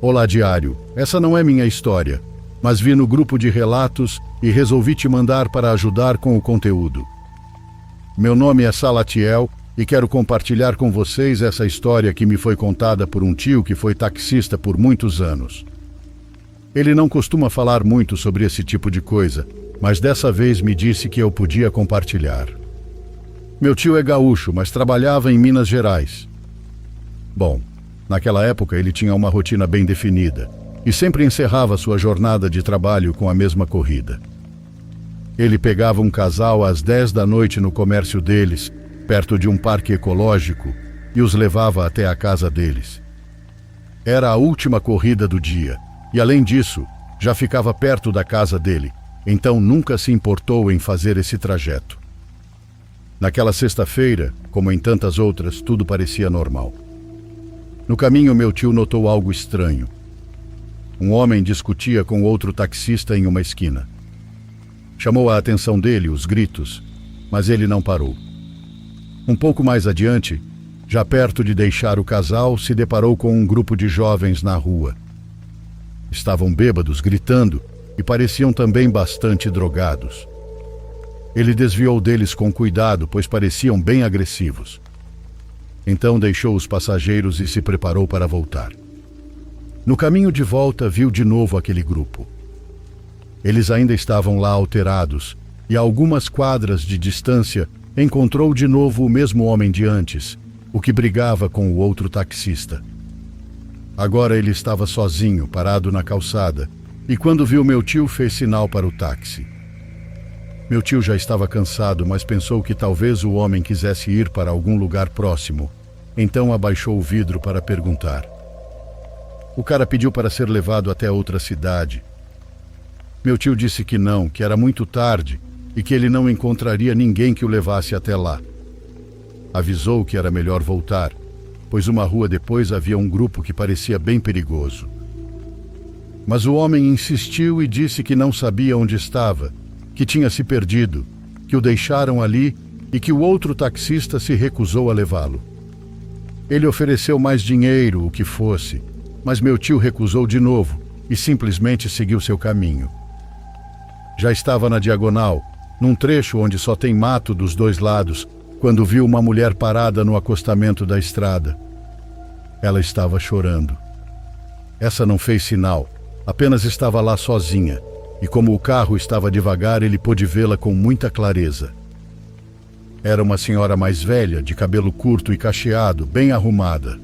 Olá, diário. Essa não é minha história, mas vi no grupo de relatos e resolvi te mandar para ajudar com o conteúdo. Meu nome é Salatiel e quero compartilhar com vocês essa história que me foi contada por um tio que foi taxista por muitos anos. Ele não costuma falar muito sobre esse tipo de coisa, mas dessa vez me disse que eu podia compartilhar. Meu tio é gaúcho, mas trabalhava em Minas Gerais. Bom, naquela época ele tinha uma rotina bem definida e sempre encerrava sua jornada de trabalho com a mesma corrida. Ele pegava um casal às 10 da noite no comércio deles, perto de um parque ecológico, e os levava até a casa deles. Era a última corrida do dia, e além disso, já ficava perto da casa dele, então nunca se importou em fazer esse trajeto. Naquela sexta-feira, como em tantas outras, tudo parecia normal. No caminho, meu tio notou algo estranho. Um homem discutia com outro taxista em uma esquina. Chamou a atenção dele os gritos, mas ele não parou. Um pouco mais adiante, já perto de deixar o casal, se deparou com um grupo de jovens na rua. Estavam bêbados, gritando, e pareciam também bastante drogados. Ele desviou deles com cuidado, pois pareciam bem agressivos. Então deixou os passageiros e se preparou para voltar. No caminho de volta, viu de novo aquele grupo. Eles ainda estavam lá alterados, e a algumas quadras de distância encontrou de novo o mesmo homem de antes, o que brigava com o outro taxista. Agora ele estava sozinho, parado na calçada, e quando viu meu tio, fez sinal para o táxi. Meu tio já estava cansado, mas pensou que talvez o homem quisesse ir para algum lugar próximo, então abaixou o vidro para perguntar. O cara pediu para ser levado até outra cidade. Meu tio disse que não, que era muito tarde e que ele não encontraria ninguém que o levasse até lá. Avisou que era melhor voltar, pois uma rua depois havia um grupo que parecia bem perigoso. Mas o homem insistiu e disse que não sabia onde estava, que tinha se perdido, que o deixaram ali e que o outro taxista se recusou a levá-lo. Ele ofereceu mais dinheiro, o que fosse, mas meu tio recusou de novo e simplesmente seguiu seu caminho. Já estava na diagonal, num trecho onde só tem mato dos dois lados, quando viu uma mulher parada no acostamento da estrada. Ela estava chorando. Essa não fez sinal, apenas estava lá sozinha, e como o carro estava devagar, ele pôde vê-la com muita clareza. Era uma senhora mais velha, de cabelo curto e cacheado, bem arrumada.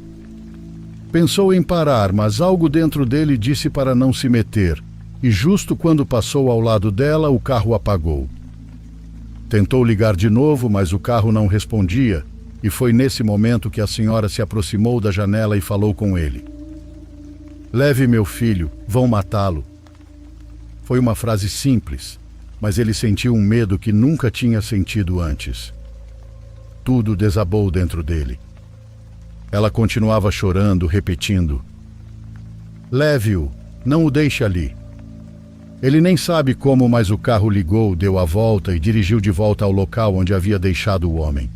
Pensou em parar, mas algo dentro dele disse para não se meter, e justo quando passou ao lado dela, o carro apagou. Tentou ligar de novo, mas o carro não respondia, e foi nesse momento que a senhora se aproximou da janela e falou com ele. "Leve meu filho, vão matá-lo." Foi uma frase simples, mas ele sentiu um medo que nunca tinha sentido antes. Tudo desabou dentro dele. Ela continuava chorando, repetindo: "Leve-o, não o deixe ali." Ele nem sabe como, mas o carro ligou, deu a volta e dirigiu de volta ao local onde havia deixado o homem.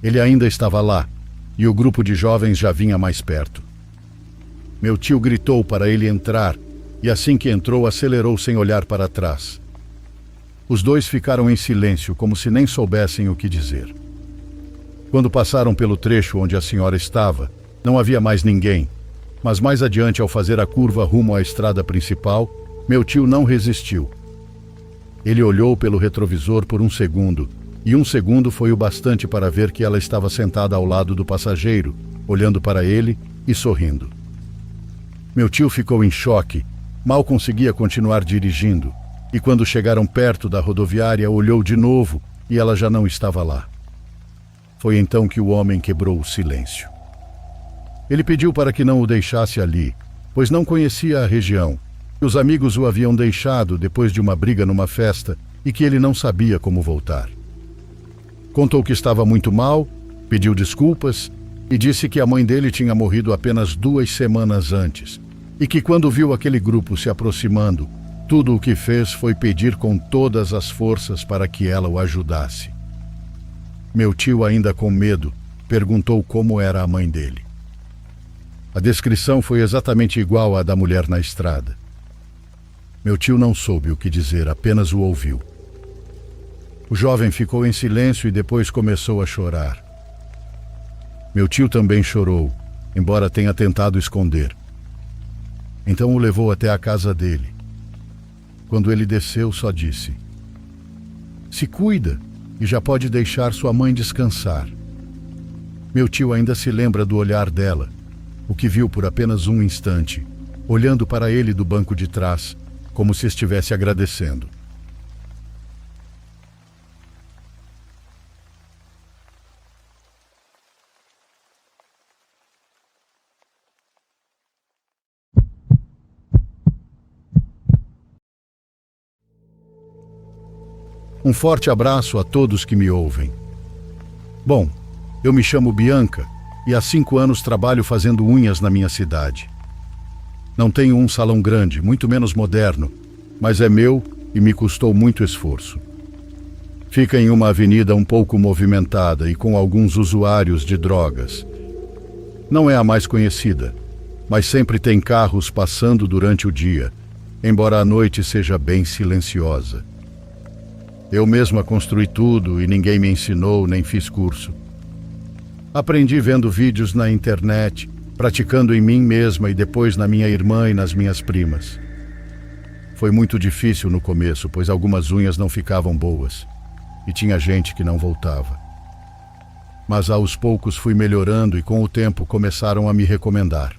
Ele ainda estava lá, e o grupo de jovens já vinha mais perto. Meu tio gritou para ele entrar, e assim que entrou, acelerou sem olhar para trás. Os dois ficaram em silêncio, como se nem soubessem o que dizer. Quando passaram pelo trecho onde a senhora estava, não havia mais ninguém, mas mais adiante, ao fazer a curva rumo à estrada principal, meu tio não resistiu. Ele olhou pelo retrovisor por um segundo, e um segundo foi o bastante para ver que ela estava sentada ao lado do passageiro, olhando para ele e sorrindo. Meu tio ficou em choque, mal conseguia continuar dirigindo, e quando chegaram perto da rodoviária, olhou de novo e ela já não estava lá. Foi então que o homem quebrou o silêncio. Ele pediu para que não o deixasse ali, pois não conhecia a região. Os amigos o haviam deixado depois de uma briga numa festa e que ele não sabia como voltar. Contou que estava muito mal, pediu desculpas e disse que a mãe dele tinha morrido apenas 2 semanas antes e que quando viu aquele grupo se aproximando, tudo o que fez foi pedir com todas as forças para que ela o ajudasse. Meu tio, ainda com medo, perguntou como era a mãe dele. A descrição foi exatamente igual à da mulher na estrada. Meu tio não soube o que dizer, apenas o ouviu. O jovem ficou em silêncio e depois começou a chorar. Meu tio também chorou, embora tenha tentado esconder. Então o levou até a casa dele. Quando ele desceu, só disse: "Se cuida e já pode deixar sua mãe descansar." Meu tio ainda se lembra do olhar dela, o que viu por apenas um instante, olhando para ele do banco de trás, como se estivesse agradecendo. Um forte abraço a todos que me ouvem. Bom, eu me chamo Bianca e há 5 anos trabalho fazendo unhas na minha cidade. Não tenho um salão grande, muito menos moderno, mas é meu e me custou muito esforço. Fica em uma avenida um pouco movimentada e com alguns usuários de drogas. Não é a mais conhecida, mas sempre tem carros passando durante o dia, embora a noite seja bem silenciosa. Eu mesma construí tudo e ninguém me ensinou nem fiz curso. Aprendi vendo vídeos na internet, praticando em mim mesma e depois na minha irmã e nas minhas primas. Foi muito difícil no começo, pois algumas unhas não ficavam boas e tinha gente que não voltava. Mas aos poucos fui melhorando e com o tempo começaram a me recomendar.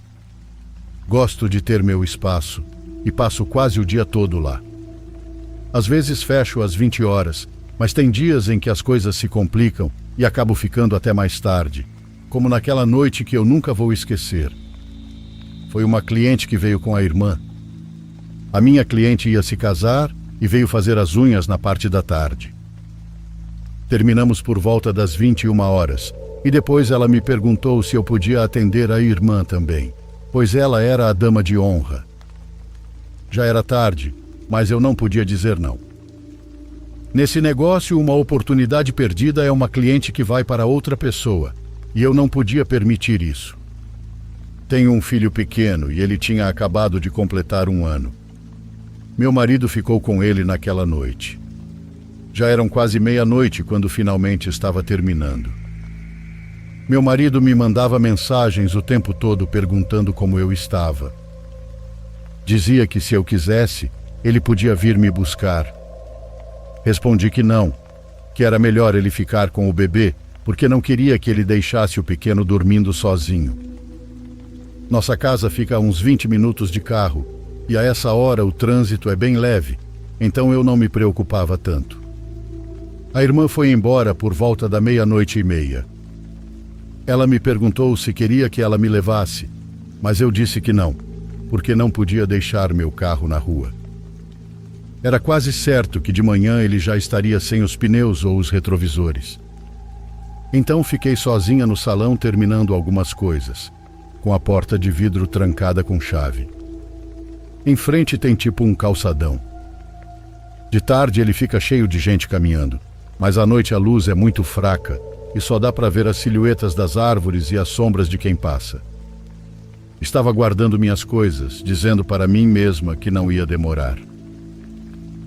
Gosto de ter meu espaço e passo quase o dia todo lá. Às vezes fecho às 20 horas, mas tem dias em que as coisas se complicam e acabo ficando até mais tarde, como naquela noite que eu nunca vou esquecer. Foi uma cliente que veio com a irmã. A minha cliente ia se casar e veio fazer as unhas na parte da tarde. Terminamos por volta das 21 horas e depois ela me perguntou se eu podia atender a irmã também, pois ela era a dama de honra. Já era tarde, mas eu não podia dizer não. Nesse negócio, uma oportunidade perdida é uma cliente que vai para outra pessoa, e eu não podia permitir isso. Tenho um filho pequeno e ele tinha acabado de completar 1 ano. Meu marido ficou com ele naquela noite. Já eram quase meia-noite quando finalmente estava terminando. Meu marido me mandava mensagens o tempo todo perguntando como eu estava. Dizia que se eu quisesse, ele podia vir me buscar. Respondi que não, que era melhor ele ficar com o bebê, porque não queria que ele deixasse o pequeno dormindo sozinho. Nossa casa fica a uns 20 minutos de carro, e a essa hora o trânsito é bem leve, então eu não me preocupava tanto. A irmã foi embora por volta da 00:30. Ela me perguntou se queria que ela me levasse, mas eu disse que não, porque não podia deixar meu carro na rua. Era quase certo que de manhã ele já estaria sem os pneus ou os retrovisores. Então fiquei sozinha no salão terminando algumas coisas, com a porta de vidro trancada com chave. Em frente tem tipo um calçadão. De tarde ele fica cheio de gente caminhando, mas à noite a luz é muito fraca e só dá para ver as silhuetas das árvores e as sombras de quem passa. Estava guardando minhas coisas, dizendo para mim mesma que não ia demorar.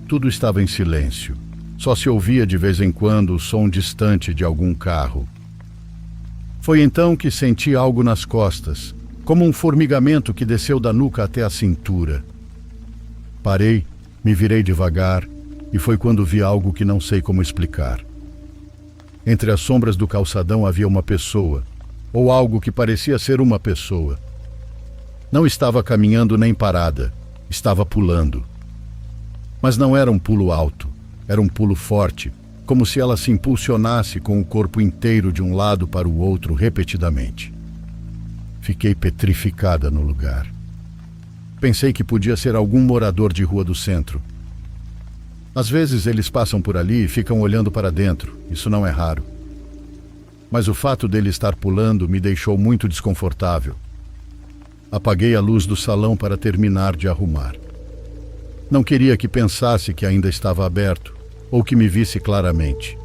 Tudo estava em silêncio. Só se ouvia de vez em quando o som distante de algum carro. Foi então que senti algo nas costas, como um formigamento que desceu da nuca até a cintura. Parei, me virei devagar, e foi quando vi algo que não sei como explicar. Entre as sombras do calçadão havia uma pessoa, ou algo que parecia ser uma pessoa. Não estava caminhando nem parada, estava pulando. Mas não era um pulo alto, era um pulo forte, como se ela se impulsionasse com o corpo inteiro de um lado para o outro repetidamente. Fiquei petrificada no lugar. Pensei que podia ser algum morador de rua do centro. Às vezes eles passam por ali e ficam olhando para dentro, isso não é raro. Mas o fato dele estar pulando me deixou muito desconfortável. Apaguei a luz do salão para terminar de arrumar. Não queria que pensasse que ainda estava aberto, ou que me visse claramente.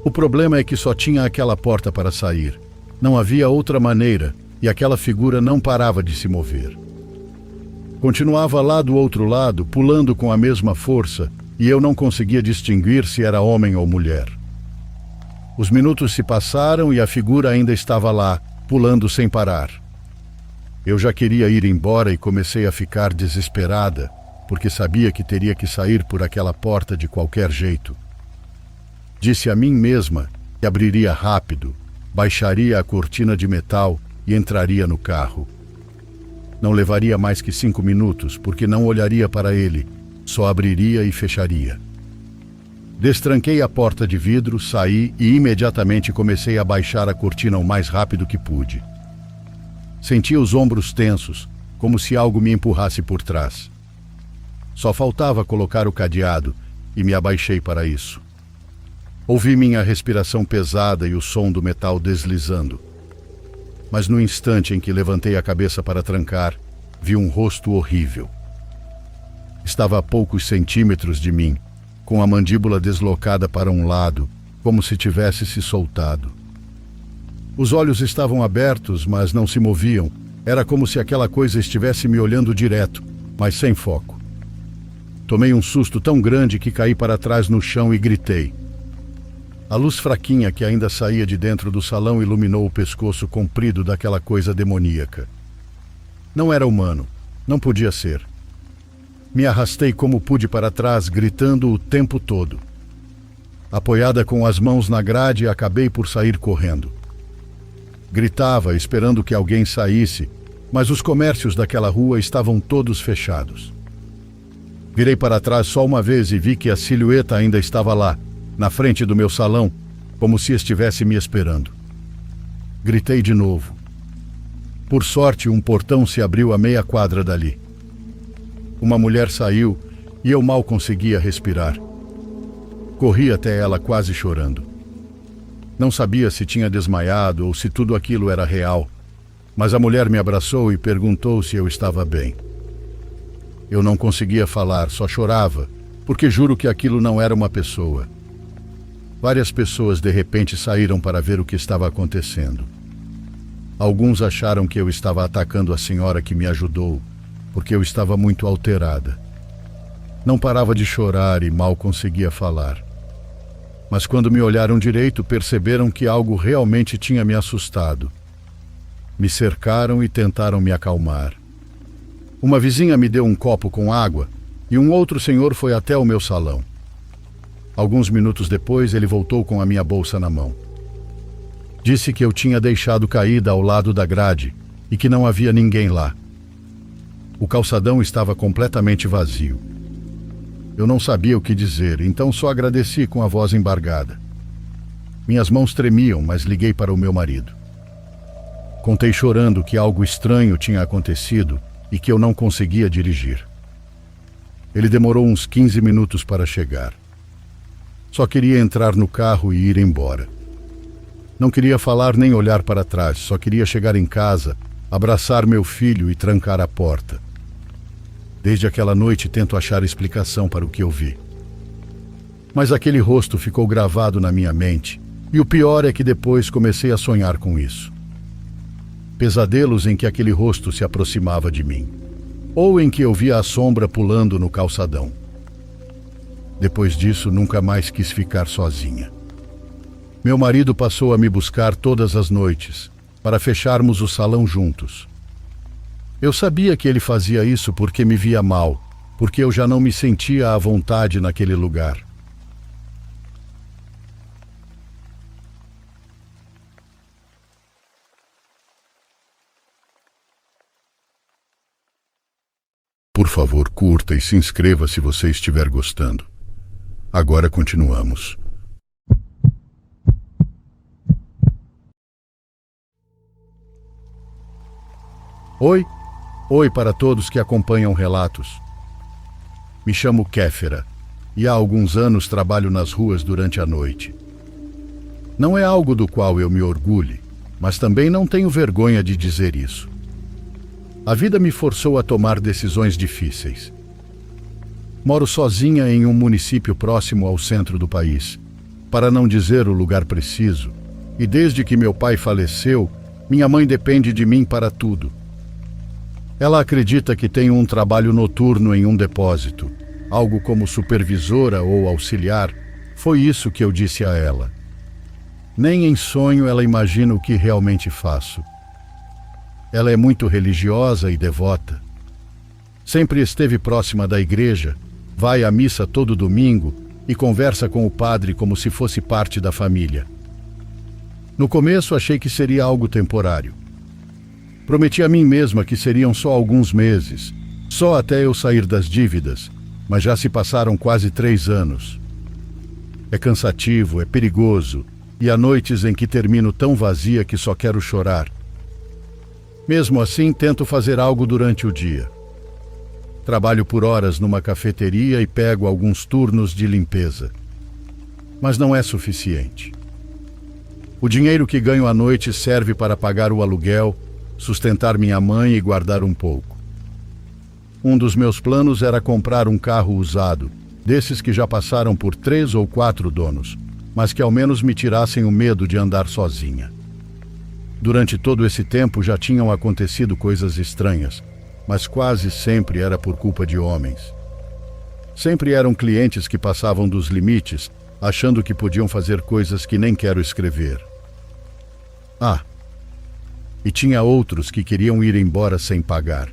O problema é que só tinha aquela porta para sair. Não havia outra maneira, e aquela figura não parava de se mover. Continuava lá do outro lado, pulando com a mesma força, e eu não conseguia distinguir se era homem ou mulher. Os minutos se passaram e a figura ainda estava lá, pulando sem parar. Eu já queria ir embora e comecei a ficar desesperada, porque sabia que teria que sair por aquela porta de qualquer jeito. Disse a mim mesma que abriria rápido, baixaria a cortina de metal e entraria no carro. Não levaria mais que 5 minutos, porque não olharia para ele, só abriria e fecharia. Destranquei a porta de vidro, saí e imediatamente comecei a baixar a cortina o mais rápido que pude. Senti os ombros tensos, como se algo me empurrasse por trás. Só faltava colocar o cadeado e me abaixei para isso. Ouvi minha respiração pesada e o som do metal deslizando. Mas no instante em que levantei a cabeça para trancar, vi um rosto horrível. Estava a poucos centímetros de mim, com a mandíbula deslocada para um lado, como se tivesse se soltado. Os olhos estavam abertos, mas não se moviam. Era como se aquela coisa estivesse me olhando direto, mas sem foco. Tomei um susto tão grande que caí para trás no chão e gritei. A luz fraquinha que ainda saía de dentro do salão iluminou o pescoço comprido daquela coisa demoníaca. Não era humano, não podia ser. Me arrastei como pude para trás, gritando o tempo todo. Apoiada com as mãos na grade, acabei por sair correndo. Gritava, esperando que alguém saísse, mas os comércios daquela rua estavam todos fechados. Virei para trás só uma vez e vi que a silhueta ainda estava lá, na frente do meu salão, como se estivesse me esperando. Gritei de novo. Por sorte, um portão se abriu a meia quadra dali. Uma mulher saiu e eu mal conseguia respirar. Corri até ela quase chorando. Não sabia se tinha desmaiado ou se tudo aquilo era real, mas a mulher me abraçou e perguntou se eu estava bem. Eu não conseguia falar, só chorava, porque juro que aquilo não era uma pessoa. Várias pessoas de repente saíram para ver o que estava acontecendo. Alguns acharam que eu estava atacando a senhora que me ajudou, porque eu estava muito alterada. Não parava de chorar e mal conseguia falar. Mas quando me olharam direito, perceberam que algo realmente tinha me assustado. Me cercaram e tentaram me acalmar. Uma vizinha me deu um copo com água e um outro senhor foi até o meu salão. Alguns minutos depois, ele voltou com a minha bolsa na mão. Disse que eu tinha deixado caída ao lado da grade e que não havia ninguém lá. O calçadão estava completamente vazio. Eu não sabia o que dizer, então só agradeci com a voz embargada. Minhas mãos tremiam, mas liguei para o meu marido. Contei chorando que algo estranho tinha acontecido e que eu não conseguia dirigir. Ele demorou uns 15 minutos para chegar. Só queria entrar no carro e ir embora. Não queria falar nem olhar para trás, só queria chegar em casa, abraçar meu filho e trancar a porta. Desde aquela noite tento achar explicação para o que eu vi. Mas aquele rosto ficou gravado na minha mente, e o pior é que depois comecei a sonhar com isso. Pesadelos em que aquele rosto se aproximava de mim, ou em que eu via a sombra pulando no calçadão. Depois disso, nunca mais quis ficar sozinha. Meu marido passou a me buscar todas as noites, para fecharmos o salão juntos. Eu sabia que ele fazia isso porque me via mal, porque eu já não me sentia à vontade naquele lugar. Por favor, curta e se inscreva se você estiver gostando. Agora continuamos. Oi? Oi para todos que acompanham Relatos. Me chamo Kéfera e há alguns anos trabalho nas ruas durante a noite. Não é algo do qual eu me orgulhe, mas também não tenho vergonha de dizer isso. A vida me forçou a tomar decisões difíceis. Moro sozinha em um município próximo ao centro do país, para não dizer o lugar preciso, e desde que meu pai faleceu, Minha mãe depende de mim para tudo. Ela acredita que tenho um trabalho noturno em um depósito, algo como supervisora ou auxiliar. Foi isso que eu disse a ela. Nem em sonho ela imagina o que realmente faço. Ela é muito religiosa e devota. Sempre esteve próxima da igreja, vai à missa todo domingo e conversa com o padre como se fosse parte da família. No começo achei que seria algo temporário. Prometi a mim mesma que seriam só alguns meses, só até eu sair das dívidas, mas já se passaram quase 3 anos. É cansativo, é perigoso, e há noites em que termino tão vazia que só quero chorar. Mesmo assim, tento fazer algo durante o dia. Trabalho por horas numa cafeteria e pego alguns turnos de limpeza. Mas não é suficiente. O dinheiro que ganho à noite serve para pagar o aluguel, sustentar minha mãe e guardar um pouco. Um dos meus planos era comprar um carro usado, desses que já passaram por 3 ou 4 donos, mas que ao menos me tirassem o medo de andar sozinha. Durante todo esse tempo já tinham acontecido coisas estranhas, mas quase sempre era por culpa de homens. Sempre eram clientes que passavam dos limites, achando que podiam fazer coisas que nem quero escrever. E tinha outros que queriam ir embora sem pagar.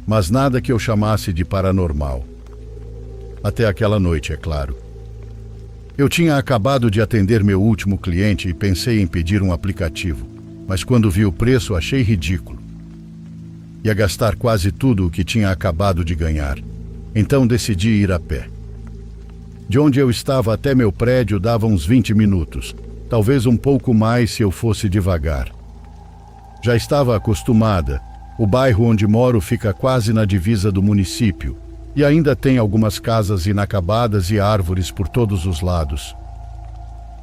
Mas nada que eu chamasse de paranormal. Até aquela noite, é claro. Eu tinha acabado de atender meu último cliente e pensei em pedir um aplicativo, mas quando vi o preço achei ridículo. Ia gastar quase tudo o que tinha acabado de ganhar, então decidi ir a pé. De onde eu estava até meu prédio dava uns 20 minutos, talvez um pouco mais se eu fosse devagar. Já estava acostumada. O bairro onde moro fica quase na divisa do município e ainda tem algumas casas inacabadas e árvores por todos os lados.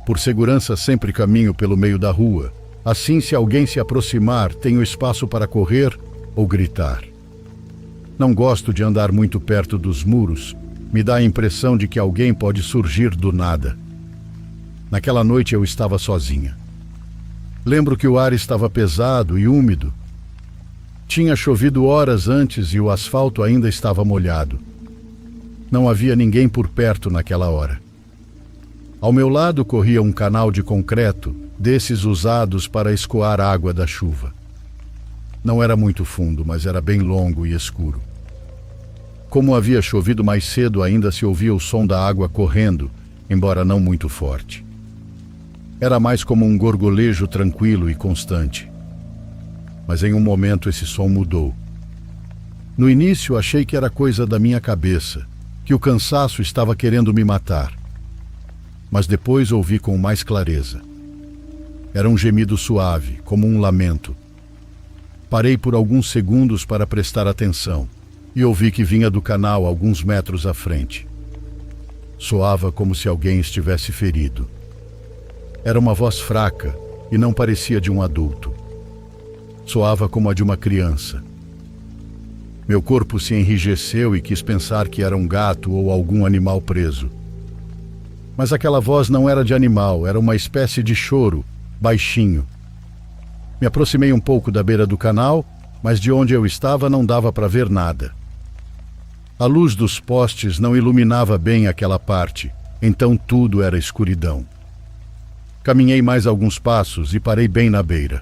Por segurança, sempre caminho pelo meio da rua. Assim, se alguém se aproximar, tenho espaço para correr ou gritar. Não gosto de andar muito perto dos muros. Me dá a impressão de que alguém pode surgir do nada. Naquela noite eu estava sozinha. Lembro que o ar estava pesado e úmido. Tinha chovido horas antes e o asfalto ainda estava molhado. Não havia ninguém por perto naquela hora. Ao meu lado corria um canal de concreto, desses usados para escoar água da chuva. Não era muito fundo, mas era bem longo e escuro. Como havia chovido mais cedo, ainda se ouvia o som da água correndo, embora não muito forte. Era mais como um gorgolejo tranquilo e constante. Mas em um momento esse som mudou. No início achei que era coisa da minha cabeça, que o cansaço estava querendo me matar. Mas depois ouvi com mais clareza. Era um gemido suave, como um lamento. Parei por alguns segundos para prestar atenção e ouvi que vinha do canal alguns metros à frente. Soava como se alguém estivesse ferido. Era uma voz fraca e não parecia de um adulto. Soava como a de uma criança. Meu corpo se enrijeceu e quis pensar que era um gato ou algum animal preso. Mas aquela voz não era de animal, era uma espécie de choro, baixinho. Me aproximei um pouco da beira do canal, mas de onde eu estava não dava para ver nada. A luz dos postes não iluminava bem aquela parte, então tudo era escuridão. Caminhei mais alguns passos e parei bem na beira.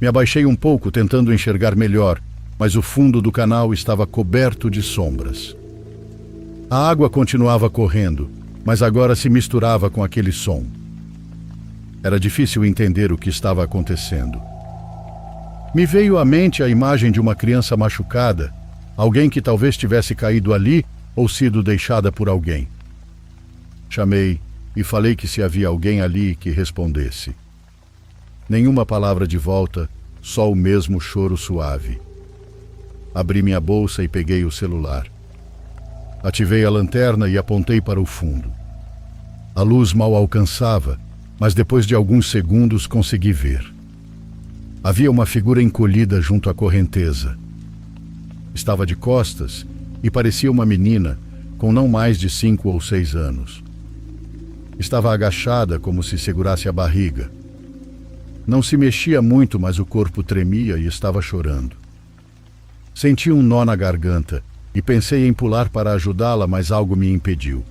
Me abaixei um pouco tentando enxergar melhor, mas o fundo do canal estava coberto de sombras. A água continuava correndo, mas agora se misturava com aquele som. Era difícil entender o que estava acontecendo. Me veio à mente a imagem de uma criança machucada, alguém que talvez tivesse caído ali ou sido deixada por alguém. Chamei e falei que se havia alguém ali que respondesse. Nenhuma palavra de volta, só o mesmo choro suave. Abri minha bolsa e peguei o celular. Ativei a lanterna e apontei para o fundo. A luz mal alcançava, mas depois de alguns segundos consegui ver. Havia uma figura encolhida junto à correnteza. Estava de costas e parecia uma menina com não mais de 5 ou 6 anos. Estava agachada como se segurasse a barriga. Não se mexia muito, mas o corpo tremia e estava chorando. Senti um nó na garganta e pensei em pular para ajudá-la, mas algo me impediu.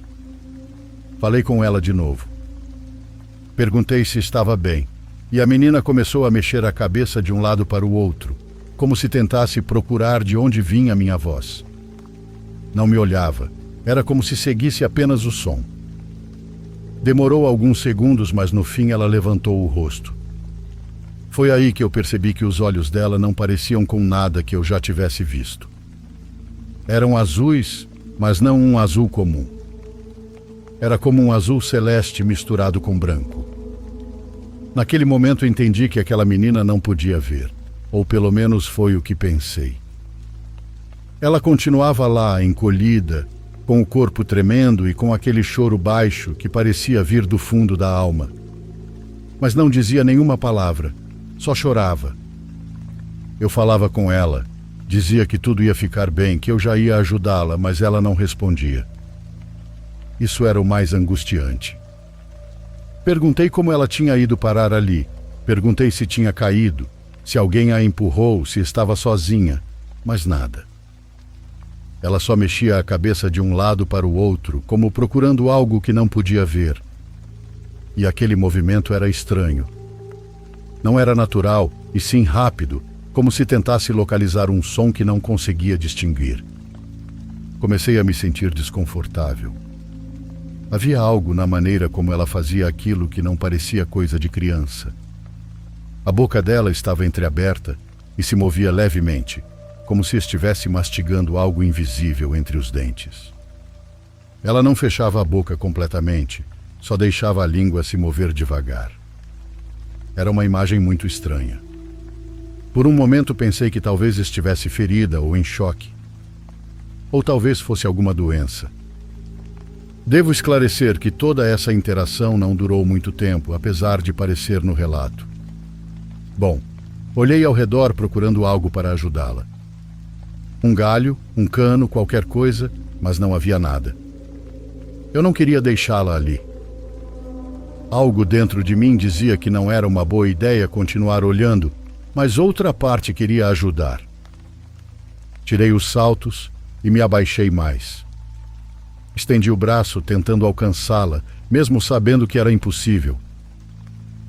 Falei com ela de novo. Perguntei se estava bem, e a menina começou a mexer a cabeça de um lado para o outro, como se tentasse procurar de onde vinha a minha voz. Não me olhava, era como se seguisse apenas o som. Demorou alguns segundos, mas no fim ela levantou o rosto. Foi aí que eu percebi que os olhos dela não pareciam com nada que eu já tivesse visto. Eram azuis, mas não um azul comum. Era como um azul celeste misturado com branco. Naquele momento entendi que aquela menina não podia ver, ou pelo menos foi o que pensei. Ela continuava lá, encolhida, com o corpo tremendo e com aquele choro baixo que parecia vir do fundo da alma. Mas não dizia nenhuma palavra, só chorava. Eu falava com ela, dizia que tudo ia ficar bem, que eu já ia ajudá-la, mas ela não respondia. Isso era o mais angustiante. Perguntei como ela tinha ido parar ali. Perguntei se tinha caído, se alguém a empurrou, se estava sozinha, mas nada. Ela só mexia a cabeça de um lado para o outro, como procurando algo que não podia ver. E aquele movimento era estranho. Não era natural, e sim rápido, como se tentasse localizar um som que não conseguia distinguir. Comecei a me sentir desconfortável. Havia algo na maneira como ela fazia aquilo que não parecia coisa de criança. A boca dela estava entreaberta e se movia levemente, como se estivesse mastigando algo invisível entre os dentes. Ela não fechava a boca completamente, só deixava a língua se mover devagar. Era uma imagem muito estranha. Por um momento pensei que talvez estivesse ferida ou em choque. Ou talvez fosse alguma doença. Devo esclarecer que toda essa interação não durou muito tempo, apesar de parecer no relato. Bom, olhei ao redor procurando algo para ajudá-la. Um galho, um cano, qualquer coisa, mas não havia nada. Eu não queria deixá-la ali. Algo dentro de mim dizia que não era uma boa ideia continuar olhando, mas outra parte queria ajudar. Tirei os saltos e me abaixei mais. Estendi o braço tentando alcançá-la, mesmo sabendo que era impossível.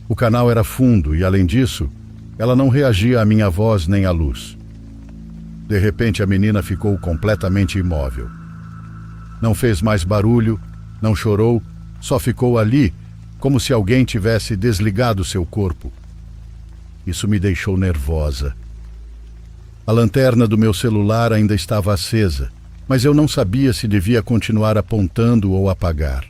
O canal era fundo e, além disso, ela não reagia à minha voz nem à luz. De repente, a menina ficou completamente imóvel. Não fez mais barulho, não chorou, só ficou ali, como se alguém tivesse desligado seu corpo. Isso me deixou nervosa. A lanterna do meu celular ainda estava acesa, mas eu não sabia se devia continuar apontando ou apagar.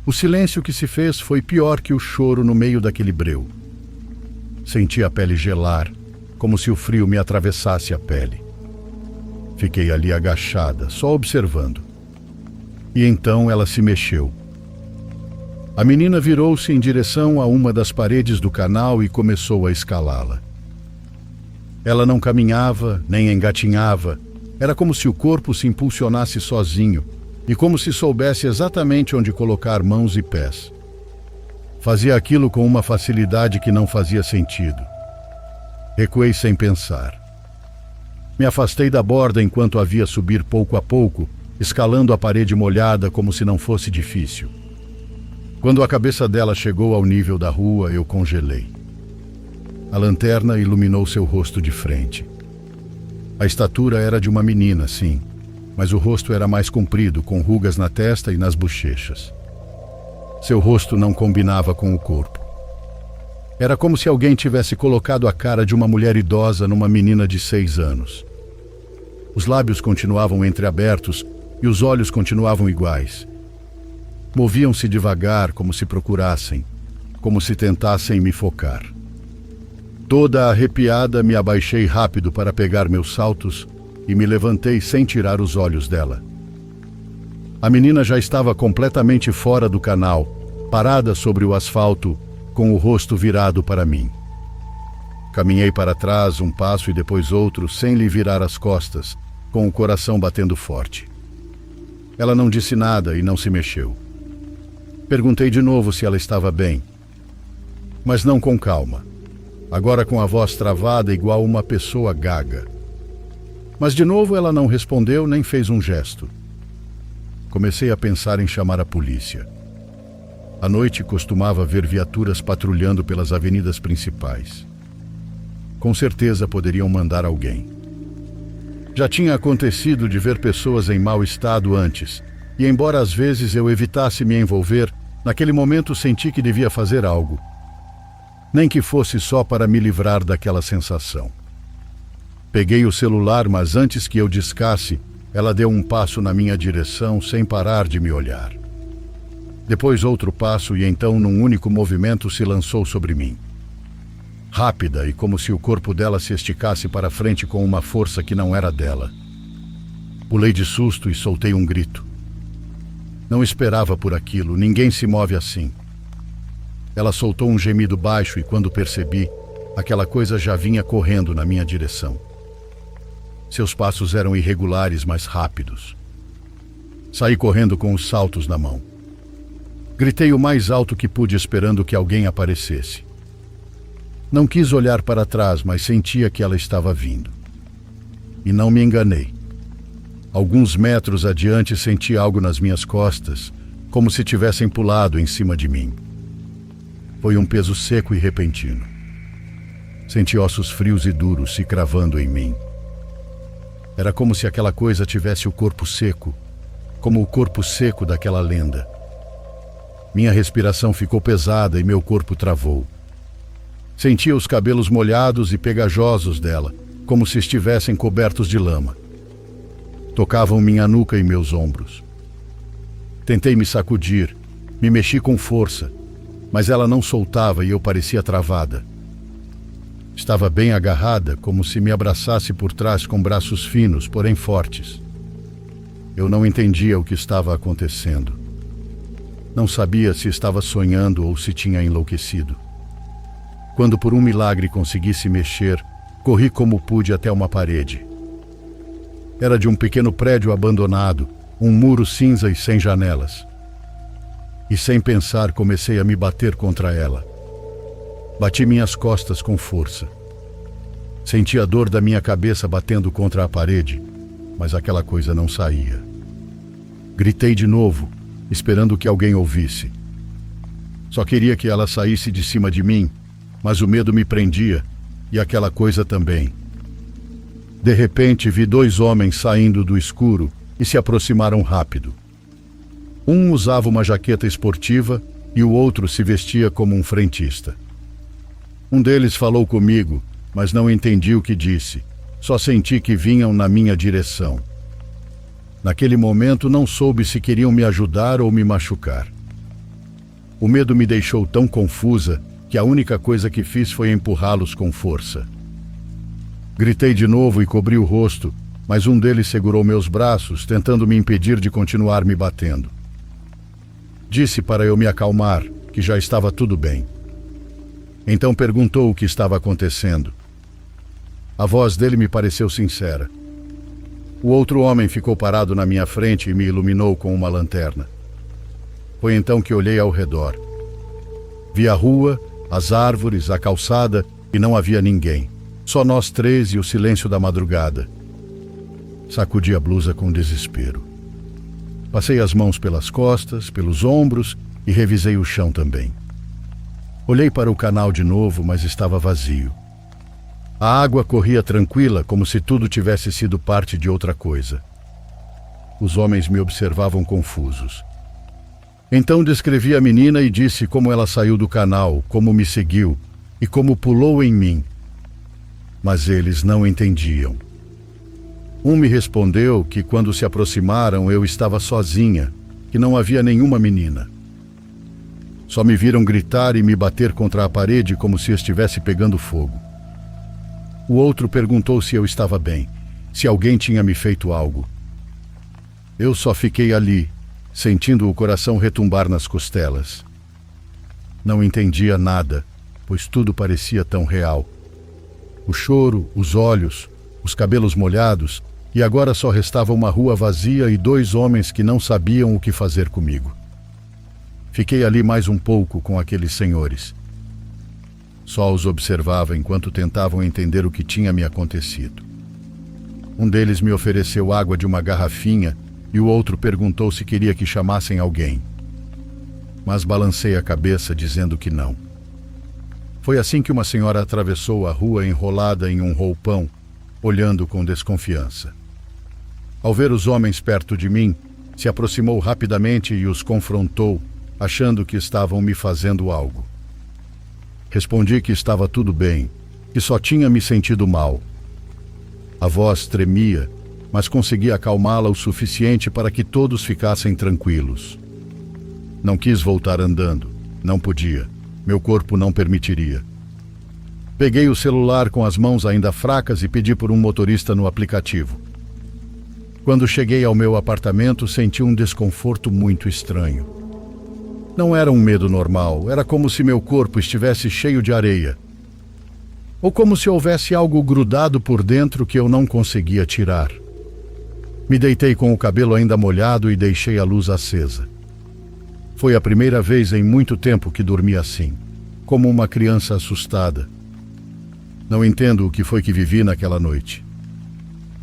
O silêncio que se fez foi pior que o choro no meio daquele breu. Senti a pele gelar, como se o frio me atravessasse a pele. Fiquei ali agachada, só observando. E então ela se mexeu. A menina virou-se em direção a uma das paredes do canal e começou a escalá-la. Ela não caminhava, nem engatinhava. Era como se o corpo se impulsionasse sozinho e como se soubesse exatamente onde colocar mãos e pés. Fazia aquilo com uma facilidade que não fazia sentido. Recuei sem pensar. Me afastei da borda enquanto a via subir pouco a pouco, escalando a parede molhada como se não fosse difícil. Quando a cabeça dela chegou ao nível da rua, eu congelei. A lanterna iluminou seu rosto de frente. A estatura era de uma menina, sim, mas o rosto era mais comprido, com rugas na testa e nas bochechas. Seu rosto não combinava com o corpo. Era como se alguém tivesse colocado a cara de uma mulher idosa numa menina de 6 anos. Os lábios continuavam entreabertos e os olhos continuavam iguais. Moviam-se devagar, como se procurassem, como se tentassem me focar. Toda arrepiada, me abaixei rápido para pegar meus saltos e me levantei sem tirar os olhos dela. A menina já estava completamente fora do canal, parada sobre o asfalto, com o rosto virado para mim. Caminhei para trás um passo e depois outro, sem lhe virar as costas, com o coração batendo forte. Ela não disse nada e não se mexeu. Perguntei de novo se ela estava bem. mas não com calma. Agora com a voz travada igual uma pessoa gaga. Mas de novo ela não respondeu nem fez um gesto. Comecei a pensar em chamar a polícia. À noite costumava ver viaturas patrulhando pelas avenidas principais. Com certeza poderiam mandar alguém. Já tinha acontecido de ver pessoas em mau estado antes, e embora às vezes eu evitasse me envolver, naquele momento senti que devia fazer algo. Nem que fosse só para me livrar daquela sensação. Peguei o celular, mas antes que eu discasse, ela deu um passo na minha direção sem parar de me olhar. Depois outro passo e então, num único movimento, se lançou sobre mim. Rápida e como se o corpo dela se esticasse para frente com uma força que não era dela. Pulei de susto e soltei um grito. Não esperava por aquilo, ninguém se move assim. Ela soltou um gemido baixo e quando percebi, aquela coisa já vinha correndo na minha direção. Seus passos eram irregulares, mas rápidos. Saí correndo com os saltos na mão. Gritei o mais alto que pude esperando que alguém aparecesse. Não quis olhar para trás, mas sentia que ela estava vindo. E não me enganei. Alguns metros adiante senti algo nas minhas costas, como se tivessem pulado em cima de mim. Foi um peso seco e repentino. Senti ossos frios e duros se cravando em mim. Era como se aquela coisa tivesse o corpo seco, como o corpo seco daquela lenda. Minha respiração ficou pesada e meu corpo travou. Sentia os cabelos molhados e pegajosos dela, como se estivessem cobertos de lama. Tocavam minha nuca e meus ombros. Tentei me sacudir, me mexi com força, mas ela não soltava e eu parecia travada. Estava bem agarrada, como se me abraçasse por trás com braços finos, porém fortes. Eu não entendia o que estava acontecendo. Não sabia se estava sonhando ou se tinha enlouquecido. Quando por um milagre consegui se mexer, corri como pude até uma parede. Era de um pequeno prédio abandonado, um muro cinza e sem janelas. E sem pensar comecei a me bater contra ela. Bati minhas costas com força. Senti a dor da minha cabeça batendo contra a parede, mas aquela coisa não saía. Gritei de novo, esperando que alguém ouvisse. Só queria que ela saísse de cima de mim, mas o medo me prendia, e aquela coisa também. De repente vi 2 homens saindo do escuro e se aproximaram rápido. Um usava uma jaqueta esportiva e o outro se vestia como um frentista. Um deles falou comigo, mas não entendi o que disse. Só senti que vinham na minha direção. Naquele momento não soube se queriam me ajudar ou me machucar. O medo me deixou tão confusa que a única coisa que fiz foi empurrá-los com força. Gritei de novo e cobri o rosto, mas um deles segurou meus braços, tentando me impedir de continuar me batendo. Disse para eu me acalmar, que já estava tudo bem. Então perguntou o que estava acontecendo. A voz dele me pareceu sincera. O outro homem ficou parado na minha frente e me iluminou com uma lanterna. Foi então que olhei ao redor. Vi a rua, as árvores, a calçada e não havia ninguém. Só nós 3 e o silêncio da madrugada. Sacudi a blusa com desespero. Passei as mãos pelas costas, pelos ombros e revisei o chão também. Olhei para o canal de novo, mas estava vazio. A água corria tranquila, como se tudo tivesse sido parte de outra coisa. Os homens me observavam confusos. Então descrevi a menina e disse como ela saiu do canal, como me seguiu e como pulou em mim. Mas eles não entendiam. Um me respondeu que quando se aproximaram eu estava sozinha, que não havia nenhuma menina. Só me viram gritar e me bater contra a parede como se estivesse pegando fogo. O outro perguntou se eu estava bem, se alguém tinha me feito algo. Eu só fiquei ali, sentindo o coração retumbar nas costelas. Não entendia nada, pois tudo parecia tão real. O choro, os olhos, os cabelos molhados, e agora só restava uma rua vazia e 2 homens que não sabiam o que fazer comigo. Fiquei ali mais um pouco com aqueles senhores. Só os observava enquanto tentavam entender o que tinha me acontecido. Um deles me ofereceu água de uma garrafinha e o outro perguntou se queria que chamassem alguém. Mas balancei a cabeça dizendo que não. Foi assim que uma senhora atravessou a rua enrolada em um roupão, olhando com desconfiança. Ao ver os homens perto de mim, se aproximou rapidamente e os confrontou, achando que estavam me fazendo algo. Respondi que estava tudo bem, que só tinha me sentido mal. A voz tremia, mas consegui acalmá-la o suficiente para que todos ficassem tranquilos. Não quis voltar andando, não podia, meu corpo não permitiria. Peguei o celular com as mãos ainda fracas e pedi por um motorista no aplicativo. Quando cheguei ao meu apartamento, senti um desconforto muito estranho. Não era um medo normal, era como se meu corpo estivesse cheio de areia. Ou como se houvesse algo grudado por dentro que eu não conseguia tirar. Me deitei com o cabelo ainda molhado e deixei a luz acesa. Foi a primeira vez em muito tempo que dormi assim, como uma criança assustada. Não entendo o que foi que vivi naquela noite.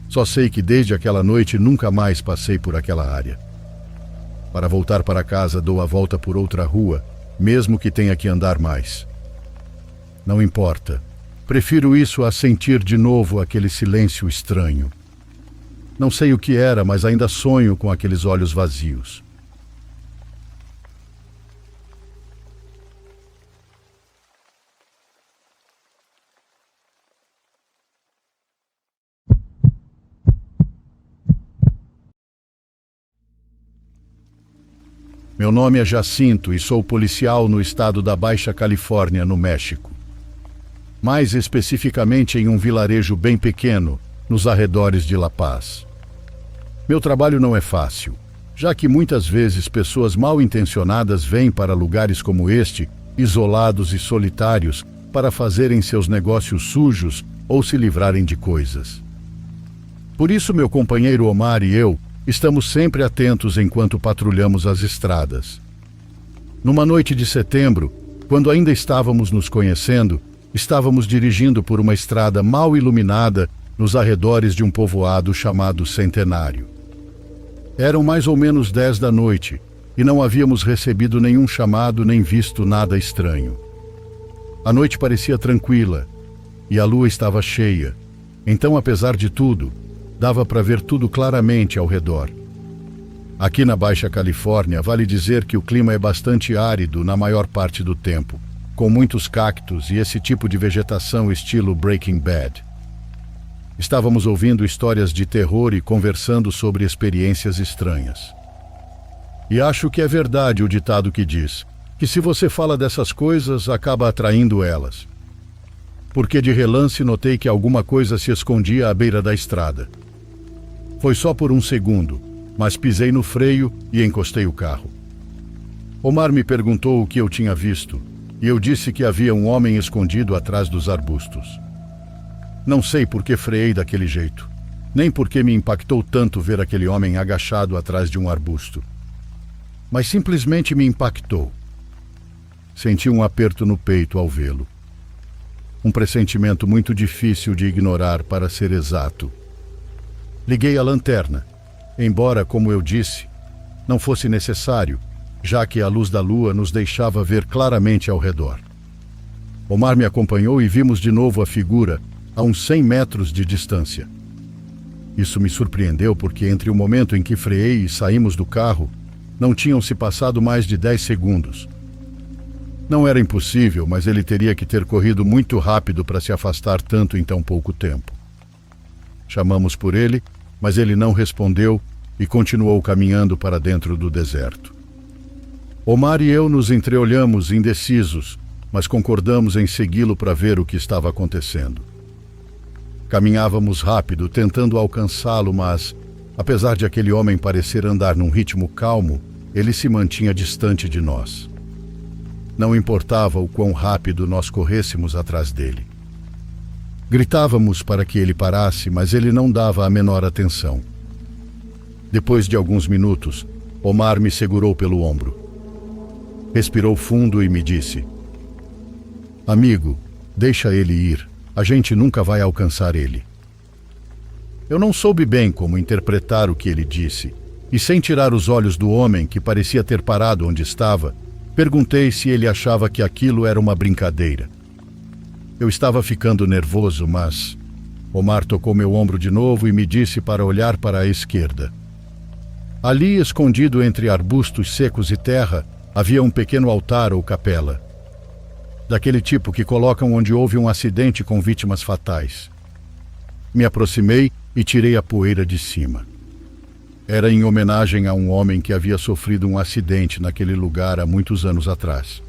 Só sei que desde aquela noite nunca mais passei por aquela área. Para voltar para casa dou a volta por outra rua, mesmo que tenha que andar mais. Não importa. Prefiro isso a sentir de novo aquele silêncio estranho. Não sei o que era, mas ainda sonho com aqueles olhos vazios. Meu nome é Jacinto e sou policial no estado da Baixa Califórnia, no México. Mais especificamente em um vilarejo bem pequeno, nos arredores de La Paz. Meu trabalho não é fácil, já que muitas vezes pessoas mal intencionadas vêm para lugares como este, isolados e solitários, para fazerem seus negócios sujos ou se livrarem de coisas. Por isso, meu companheiro Omar e eu estamos sempre atentos enquanto patrulhamos as estradas. Numa noite de setembro, quando ainda estávamos nos conhecendo, estávamos dirigindo por uma estrada mal iluminada nos arredores de um povoado chamado Centenário. Eram mais ou menos 10 da noite e não havíamos recebido nenhum chamado nem visto nada estranho. A noite parecia tranquila e a lua estava cheia, então, apesar de tudo, dava para ver tudo claramente ao redor. Aqui na Baixa Califórnia, vale dizer que o clima é bastante árido na maior parte do tempo, com muitos cactos e esse tipo de vegetação estilo Breaking Bad. Estávamos ouvindo histórias de terror e conversando sobre experiências estranhas. E acho que é verdade o ditado que diz que se você fala dessas coisas, acaba atraindo elas. Porque de relance notei que alguma coisa se escondia à beira da estrada. Foi só por um segundo, mas pisei no freio e encostei o carro. Omar me perguntou o que eu tinha visto, e eu disse que havia um homem escondido atrás dos arbustos. Não sei por que freiei daquele jeito, nem por que me impactou tanto ver aquele homem agachado atrás de um arbusto. Mas simplesmente me impactou. Senti um aperto no peito ao vê-lo. Um pressentimento muito difícil de ignorar, para ser exato. Liguei a lanterna, embora, como eu disse, não fosse necessário, já que a luz da lua nos deixava ver claramente ao redor. Omar me acompanhou e vimos de novo a figura a uns 100 metros de distância. Isso me surpreendeu porque entre o momento em que freiei e saímos do carro, não tinham se passado mais de 10 segundos. Não era impossível, mas ele teria que ter corrido muito rápido para se afastar tanto em tão pouco tempo. Chamamos por ele, mas ele não respondeu e continuou caminhando para dentro do deserto. Omar e eu nos entreolhamos indecisos, mas concordamos em segui-lo para ver o que estava acontecendo. Caminhávamos rápido, tentando alcançá-lo, mas, apesar de aquele homem parecer andar num ritmo calmo, ele se mantinha distante de nós. Não importava o quão rápido nós corrêssemos atrás dele. Gritávamos para que ele parasse, mas ele não dava a menor atenção. Depois de alguns minutos, Omar me segurou pelo ombro. Respirou fundo e me disse: "Amigo, Deixa ele ir. A gente nunca vai alcançar ele. Eu não soube bem como interpretar o que ele disse, e sem tirar os olhos do homem, que parecia ter parado onde estava, perguntei se ele achava que aquilo era uma brincadeira. Eu estava ficando nervoso, mas Omar tocou meu ombro de novo e me disse para olhar para a esquerda. Ali, escondido entre arbustos secos e terra, havia um pequeno altar ou capela, daquele tipo que colocam onde houve um acidente com vítimas fatais. Me aproximei e tirei a poeira de cima. Era em homenagem a um homem que havia sofrido um acidente naquele lugar há muitos anos atrás.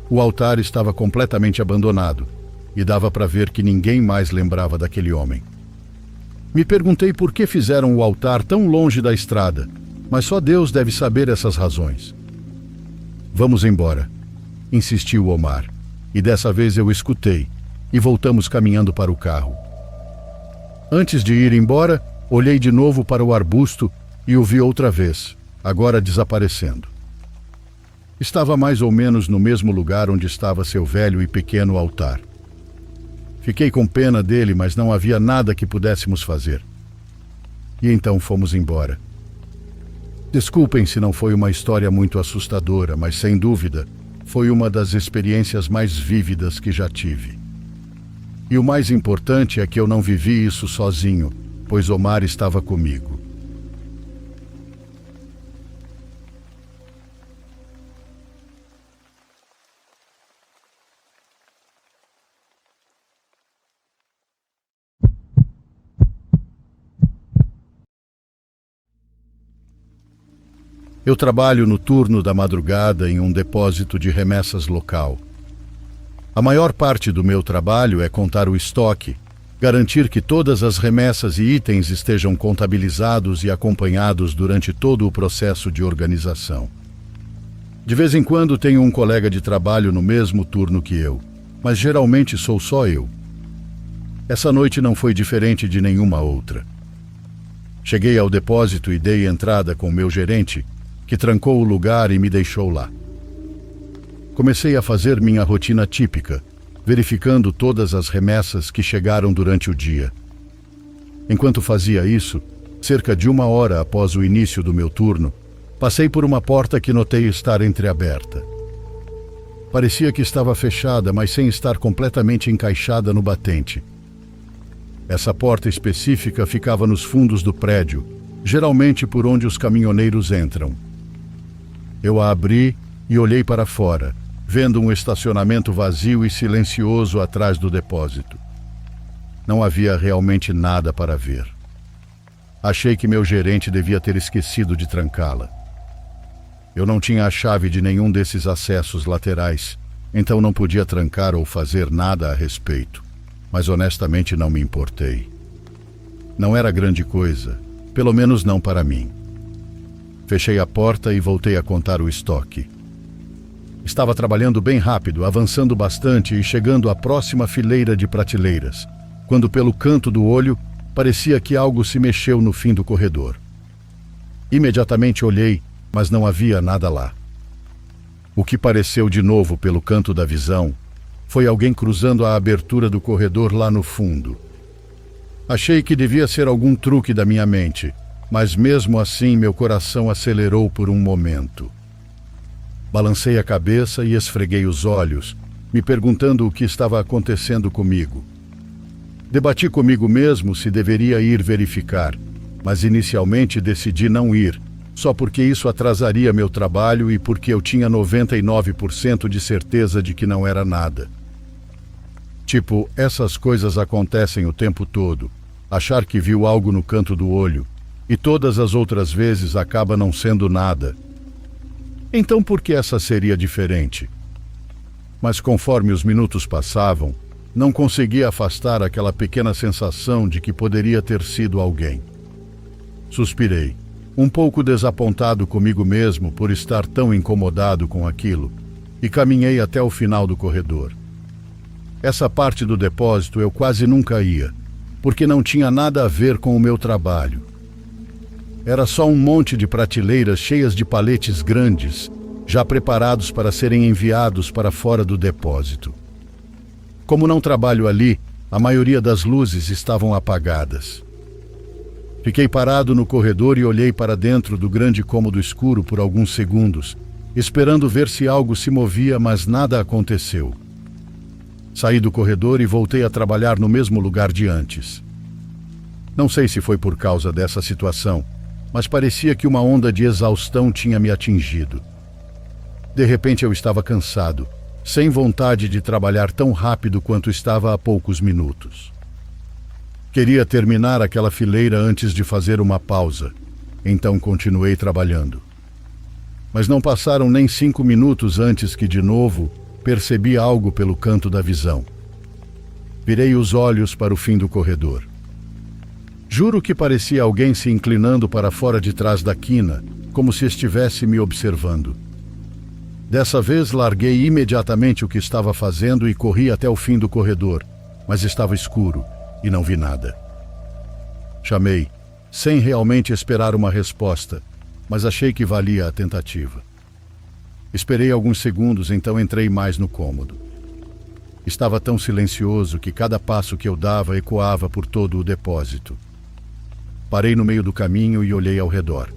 O altar estava completamente abandonado e dava para ver que ninguém mais lembrava daquele homem. Me perguntei por que fizeram o altar tão longe da estrada, mas só Deus deve saber essas razões. Vamos embora, insistiu Omar, e dessa vez eu escutei, e voltamos caminhando para o carro. Antes de ir embora, olhei de novo para o arbusto e o vi outra vez, agora desaparecendo. Estava mais ou menos no mesmo lugar onde estava seu velho e pequeno altar. Fiquei com pena dele, mas não havia nada que pudéssemos fazer. E então fomos embora. Desculpem se não foi uma história muito assustadora, mas sem dúvida foi uma das experiências mais vívidas que já tive. E o mais importante é que eu não vivi isso sozinho, pois Omar estava comigo. Eu trabalho no turno da madrugada em um depósito de remessas local. A maior parte do meu trabalho é contar o estoque, garantir que todas as remessas e itens estejam contabilizados e acompanhados durante todo o processo de organização. De vez em quando tenho um colega de trabalho no mesmo turno que eu, mas geralmente sou só eu. Essa noite não foi diferente de nenhuma outra. Cheguei ao depósito e dei entrada com meu gerente, que trancou o lugar e me deixou lá. Comecei a fazer minha rotina típica, verificando todas as remessas que chegaram durante o dia. Enquanto fazia isso, cerca de 1 hora após o início do meu turno, passei por uma porta que notei estar entreaberta. Parecia que estava fechada, mas sem estar completamente encaixada no batente. Essa porta específica ficava nos fundos do prédio, geralmente por onde os caminhoneiros entram. Eu a abri e olhei para fora, vendo um estacionamento vazio e silencioso atrás do depósito. Não havia realmente nada para ver. Achei que meu gerente devia ter esquecido de trancá-la. Eu não tinha a chave de nenhum desses acessos laterais, então não podia trancar ou fazer nada a respeito, mas honestamente não me importei. Não era grande coisa, pelo menos não para mim. Fechei a porta e voltei a contar o estoque. Estava trabalhando bem rápido, avançando bastante e chegando à próxima fileira de prateleiras, quando pelo canto do olho parecia que algo se mexeu no fim do corredor. Imediatamente olhei, mas não havia nada lá. O que pareceu de novo pelo canto da visão foi alguém cruzando a abertura do corredor lá no fundo. Achei que devia ser algum truque da minha mente, mas mesmo assim meu coração acelerou por um momento. Balancei a cabeça e esfreguei os olhos, me perguntando o que estava acontecendo comigo. Debati comigo mesmo se deveria ir verificar, mas inicialmente decidi não ir, só porque isso atrasaria meu trabalho e porque eu tinha 99% de certeza de que não era nada. Tipo, essas coisas acontecem o tempo todo. Achar que viu algo no canto do olho, e todas as outras vezes acaba não sendo nada. Então por que essa seria diferente? Mas conforme os minutos passavam, não conseguia afastar aquela pequena sensação de que poderia ter sido alguém. Suspirei, um pouco desapontado comigo mesmo por estar tão incomodado com aquilo, e caminhei até o final do corredor. Essa parte do depósito eu quase nunca ia, porque não tinha nada a ver com o meu trabalho. Era só um monte de prateleiras cheias de paletes grandes, já preparados para serem enviados para fora do depósito. Como não trabalho ali, a maioria das luzes estavam apagadas. Fiquei parado no corredor e olhei para dentro do grande cômodo escuro por alguns segundos, esperando ver se algo se movia, mas nada aconteceu. Saí do corredor e voltei a trabalhar no mesmo lugar de antes. Não sei se foi por causa dessa situação, mas parecia que uma onda de exaustão tinha me atingido. De repente eu estava cansado, sem vontade de trabalhar tão rápido quanto estava há poucos minutos. Queria terminar aquela fileira antes de fazer uma pausa, então continuei trabalhando. Mas não passaram nem 5 minutos antes que, de novo, percebi algo pelo canto da visão. Virei os olhos para o fim do corredor. Juro que parecia alguém se inclinando para fora de trás da quina, como se estivesse me observando. Dessa vez larguei imediatamente o que estava fazendo e corri até o fim do corredor, mas estava escuro e não vi nada. Chamei, sem realmente esperar uma resposta, mas achei que valia a tentativa. Esperei alguns segundos, então entrei mais no cômodo. Estava tão silencioso que cada passo que eu dava ecoava por todo o depósito. Parei no meio do caminho e olhei ao redor.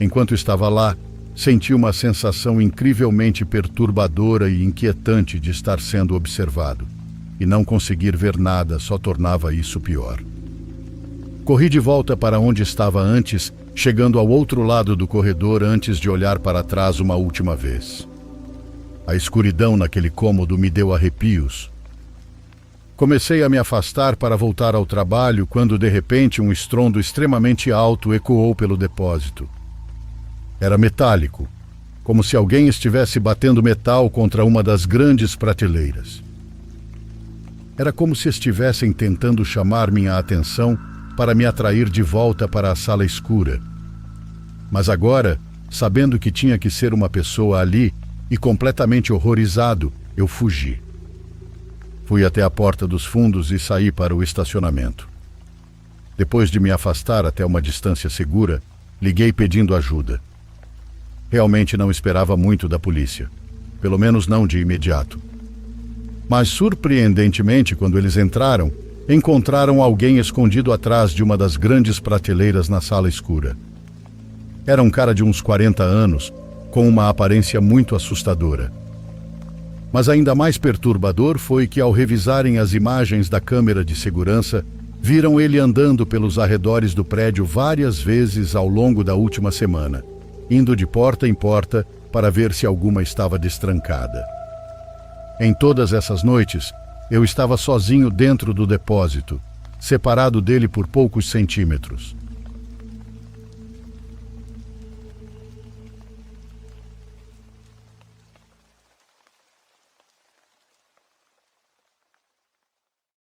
Enquanto estava lá, senti uma sensação incrivelmente perturbadora e inquietante de estar sendo observado, e não conseguir ver nada só tornava isso pior. Corri de volta para onde estava antes, chegando ao outro lado do corredor antes de olhar para trás uma última vez. A escuridão naquele cômodo me deu arrepios. Comecei a me afastar para voltar ao trabalho quando, de repente, um estrondo extremamente alto ecoou pelo depósito. Era metálico, como se alguém estivesse batendo metal contra uma das grandes prateleiras. Era como se estivessem tentando chamar minha atenção para me atrair de volta para a sala escura. Mas agora, sabendo que tinha que ser uma pessoa ali e completamente horrorizado, eu fugi. Fui até a porta dos fundos e saí para o estacionamento. Depois de me afastar até uma distância segura, liguei pedindo ajuda. Realmente não esperava muito da polícia, pelo menos não de imediato. Mas, surpreendentemente, quando eles encontraram alguém escondido atrás de uma das grandes prateleiras na sala escura. Era um cara de uns 40 anos, com uma aparência muito assustadora. Mas ainda mais perturbador foi que, ao revisarem as imagens da câmera de segurança, viram ele andando pelos arredores do prédio várias vezes ao longo da última semana, indo de porta em porta para ver se alguma estava destrancada. Em todas essas noites, eu estava sozinho dentro do depósito, separado dele por poucos centímetros.